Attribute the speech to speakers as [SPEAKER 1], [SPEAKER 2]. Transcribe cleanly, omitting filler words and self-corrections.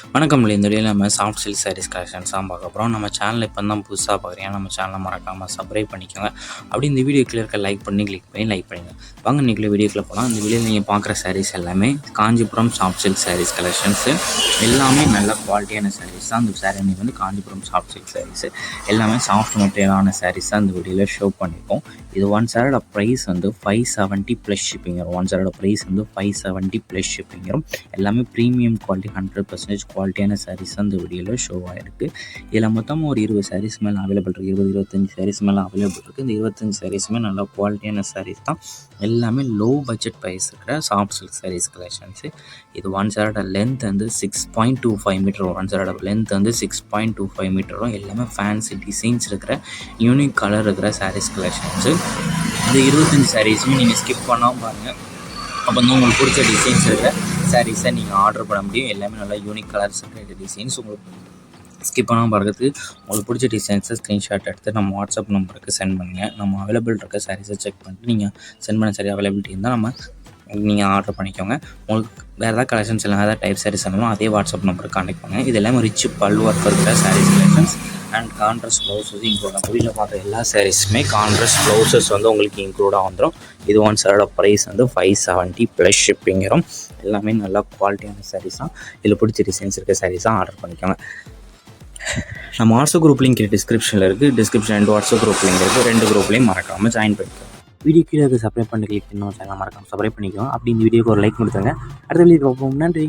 [SPEAKER 1] வணக்கம். இந்த வீடியோவில் நம்ம சாஃப்ட் சில்க் சாரீஸ் கலெக்ஷன்ஸ் தான் பார்க்க போகிறோம். நம்ம சேனலில் இப்போ தான் புதுசாக பார்க்குறீங்க, நம்ம சேனலை மறக்காமல் சப்ஸ்கிரைப் பண்ணிக்கோங்க. அப்படி இந்த வீடியோக்குள்ள இருக்க லைக் பண்ணி லைக் பண்ணுங்கள். வாங்க இன்றைக்கி வீடியோக்குள்ளே போகலாம். இந்த வீடியோவில் நீங்கள் பார்க்குற சாரீஸ் எல்லாமே Kanchipuram soft silk saris collections எல்லாமே நல்ல குவாலிட்டியான சாரீஸ் தான். இந்த சாரீ இன்றைக்கி வந்து காஞ்சிபுரம் சாஃப்ட் சில்க் சாரீஸு எல்லாமே சாஃப்ட் மெட்டீரியலான சாரீஸ் தான் இந்த வீடியோவில் ஷோ பண்ணியிருக்கோம். இது ஒன் சாரோட ப்ரைஸ் வந்து 570 ப்ளஸ் ஷிப்பிங் வரும். ஒன் சாரோட ப்ரைஸ் வந்து 570 ப்ளஸ் ஷிப்பிங் வரும். எல்லாமே ப்ரீமியம் குவாலிட்டி 100% குவாலிட்டியான சாரீஸ் தான் இந்த வீடியோவில் ஷோ ஆகிருக்கு. இதில் மொத்தமாக ஒரு 20 சாரீஸ் மேலே அவைலபிள் இருக்குது. 20-25 சாரீஸ் மேலே அவைலபிள் இருக்குது. இந்த 25 சாரீஸுமே நல்ல குவாலிட்டியான சாரீஸ் தான். எல்லாமே லோ பட்ஜெட் ப்ரைஸ் இருக்கிற சாஃப்ட் சில்க் சாரீஸ் கலெக்ஷன்ஸு. இது ஒன் சாரோட லென்த் வந்து 6.25 மீட்டர் வரும். ஒன் சாரோட லென்த் வந்து 6.25 மீட்டர் வரும். எல்லாமே ஃபேன்சி டிசைன்ஸ் இருக்கிற யூனிக் கலர் இருக்கிற சாரீஸ் கலெக்ஷன்ஸு. இந்த 25 சாரீஸுமே நீங்கள் ஸ்கிப் பண்ணாமல் பாருங்கள். அப்போ வந்து உங்களுக்கு பிடிச்ச டிசைன்ஸ் இருக்கிற சாரீஸை நீங்கள் ஆர்டர் பண்ண முடியும். எல்லாமே நல்லா யூனிக் கலர்ஸ் இருக்கிற டிசைன்ஸ் உங்களுக்கு ஸ்கிப் பண்ணாமல் பார்க்குறதுக்கு உங்களுக்கு பிடிச்ச டிசைன்ஸை ஸ்க்ரீன்ஷாட் எடுத்து நம்ம வாட்ஸ்அப் நம்பருக்கு சென்ட் பண்ணுங்கள். நம்ம அவைலபிள் இருக்க சாரீஸை செக் பண்ணிட்டு நீங்கள் சென்ட் பண்ண சாரீ அவைலபிலிட்டி இருந்தால் நீங்கள் ஆர்டர் பண்ணிக்கோங்க. உங்களுக்கு வேறு ஏதாவது கலெக்ஷன்ஸ் இல்லை, ஏதாவது டைப் சாரீஸ் இருந்தாலும் அதே வாட்ஸ்அப் நம்பருக்கு கான்டெக்ட் பண்ணுங்கள். இது எல்லாமே ரிச் பல்லு ஒர்க் இருக்கிற saris collections and contrast blouses include ஆகும். வீட்டில் பார்க்குற எல்லா சாரீஸுமே கான்ட்ராஸ்ட் ப்ளவுஸஸ் வந்து உங்களுக்கு இன்க்ளூடாக வந்துடும். இது ஒன் சாரோட ப்ரைஸ் வந்து 570 ப்ளஸ் ஷிப்பிங் வரும். எல்லாமே நல்லா குவாலிட்டியான சாரீஸ் தான். இதில் பிடிச்ச டிசைன்ஸ் இருக்க சாரீஸ் தான் ஆர்டர் பண்ணிக்கோங்க. நம்ம வாட்ஸ்அப் குரூப் லிங்க் டிஸ்கிரிப்ஷனில் இருக்குது. டிஸ்கிரிப்ஷன் 2 வாட்ஸ்அப் குரூப் லிங்க் இருக்குது. 2 குரூப்லேயும் மறக்காமல் ஜாயின் பண்ணிக்கோங்க. வீடியோ கீழே சப்ஸ்கிரைப் பண்ணி கிளிக் பண்ணி சேனல் மறக்காமல் சப்ஸ்கிரைப் பண்ணிக்கோங்க. அப்படி இந்த வீடியோக்கு ஒரு லைக் கொடுத்துருங்க. அடுத்த வீடியோ பார்ப்போம். நன்றி.